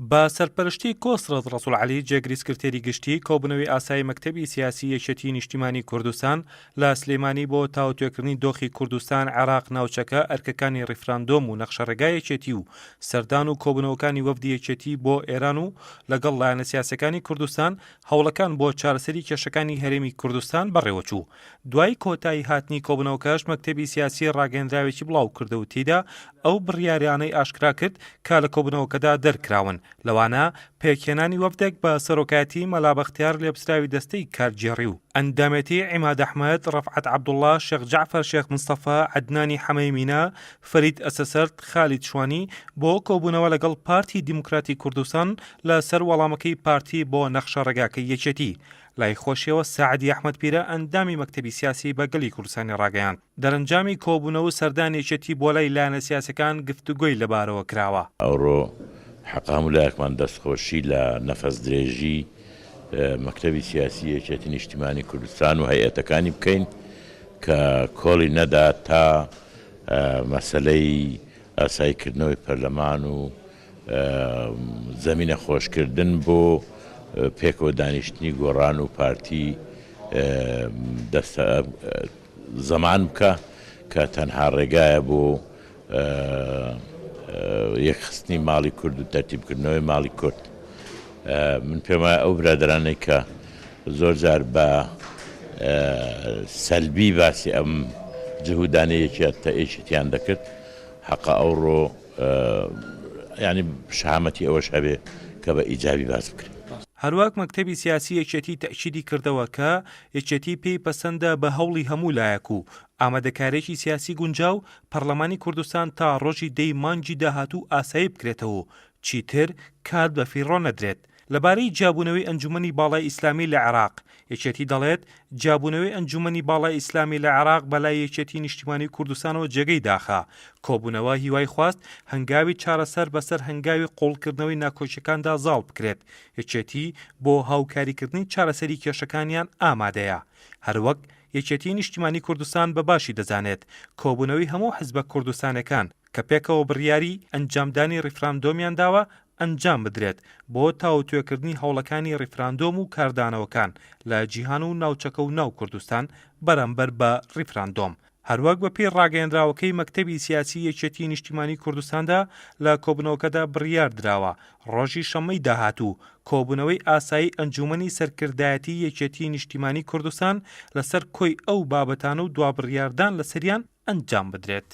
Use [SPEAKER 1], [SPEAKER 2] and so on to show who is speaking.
[SPEAKER 1] بە سەرپەرشتی کۆسڕەت ڕەسوولعەلی جێگری سکرتێری گشتی کۆبوونەوەی ئاسایی مەکتەبی سیاسی یەکێتی نیشتیمانی کوردستان لە سلێمانی بۆ تاوتوێکردنی دۆخی کوردستان عێراق ناوچەکە ئەرکەکانی ڕیفراندۆم و نەخشەڕێگای یەکێتی و سەردان و کۆبوونەوەکانی وەفدی یەکێتی بۆ ئێران و لەگەڵ لایەنە سیاسەکانی کوردستان هەوڵەکان بۆ چارەسەری کێشەکانی هەرێمی کوردستان بەڕێوەچوو. دوای کۆتایی هاتنی کۆبوونەوەکەش مەکتەبی سیاسی ڕاگەیەندراوێکی بڵاو کردە و تێیدا ئەو بڕیاریانەی ئاشکرا کرد کە لە کۆبوونەوەکەدا دەرکراون، لەوانە پێکهێنانی وەفدێک بە سەرۆکایەتی مەلا بەختیار لێپسراوی دەستەی کارگێڕی و ئەندامەتی عیماد ئەحمەد، ڕەفعەت عەبدوڵڵا، شێخ جەعفەر شێخ مستەفا، عەدنانی حەمەیمینا، فەرید ئەسەسەرد، خالید شوانی بۆ کۆبوونەوە لەگەڵ پارتی دیموکراتی کوردستان لەسەر وەڵامەکەی پارتی بۆ نەخشەڕێگاکەی یەکێتی. لای خۆشیەوە سەعەدی ئەحمەد پیرە ئەندامی مەکتەبی سیاسی بە گەلی کوردستانی ڕاگەیاند. دەرەنجامی کۆبوونەوە و سەردانی یەکێتی بۆ لای لایەنە سیاسەکان گفتوگۆی لەبارەوە کراوە.
[SPEAKER 2] ئەوڕۆ حەقا هەمولایەکمان دەستخۆشی لە نەفەس درێژی مەکتەبی سیاسی یەکێتی نیشتیمانی کوردستان و هەیئەتەکانی بکەین کە کۆڵی نەدا تا مەسەلەی ئاساییکردنەوەی پەرلەمان و زەمینە خۆشکردن بۆ پێکەوە دانیشتنی گۆڕان و پارتی زەمان بکە کە تەنها ڕێگایە بۆ یەکخستنی ماڵی کورد و تەرتیبکردنەوەی ماڵی کورد. من پێم وایە ئەو برادرانەی کە زۆر جار بە سەلبی باسی ئەم جهودانەی یەکێتیان دەکرد، حەقا ئەوڕۆ ینی شەهامەتی ئەوەش هەبێ کە بە ئیجابی باس بکرێت.
[SPEAKER 1] هەروەک مەکتەبی سیاسی یەکێتی تەئکیدی کردەوە کە یەکێتی پێی پەسەندە بە هەوڵی هەموو لایەک و ئامادەکاریی سیاسی گونجاو پەرلەمانی کوردستان تا ڕۆژی 10 مانگی داهاتوو ئاسایی بکرێتەوە، چیتر کات بە فیڕۆ نەدرێت. لەبارەی جیابوونەوەی ئەنجومەنی باڵای ئیسلامی لە عێراق، یەکێتی دەڵێت جیابوونەوەی ئەنجومەنی باڵای ئیسلامی لە عێراق بەلای یەکێتی نیشتیمانی کوردستانەوە جێگەی داخا. کۆبوونەوە هیوای خواست هەنگاوی چارەسەر بەسەر هەنگاوی قوڵکردنەوەی ناکۆچیەکاندا زاڵ بکرێت. یەکێتی بۆ هاوکاریکردنی چارەسەری کێشەکانیان ئامادەیە. هەروەک یەکێتی نیشتیمانی کوردستان بەباشی دەزانێت کۆبوونەوەی هەموو حزبە کوردستانەکان کە پێکەوە بڕیاری ئەنجامدانی ڕیفراندۆمیان داوە ئەنجام بدرێت بۆ تاوتوێکردنی هەوڵەکانی ڕیفراندۆم و کاردانەوەکان لە جیهان و ناوچەکە و ناو کوردستان بەرامبەر بە ڕیفراندۆم. هەروەک بە پێی ڕاگەیەندراوەکەی مەکتەبی سیاسی یەکێتی نیشتیمانی کوردستاندا لە کۆبوونەوەکەدا بڕیار درراوە ڕۆژی شەمەی داهاتوو کۆبوونەوەی ئاسایی ئەنجومەنی سەرکردایەتی یەکێتی نیشتیمانی کوردستان لەسەر کۆی ئەو بابەتانە و دوابڕیاردان لەسەریان ئەنجام بدرێت.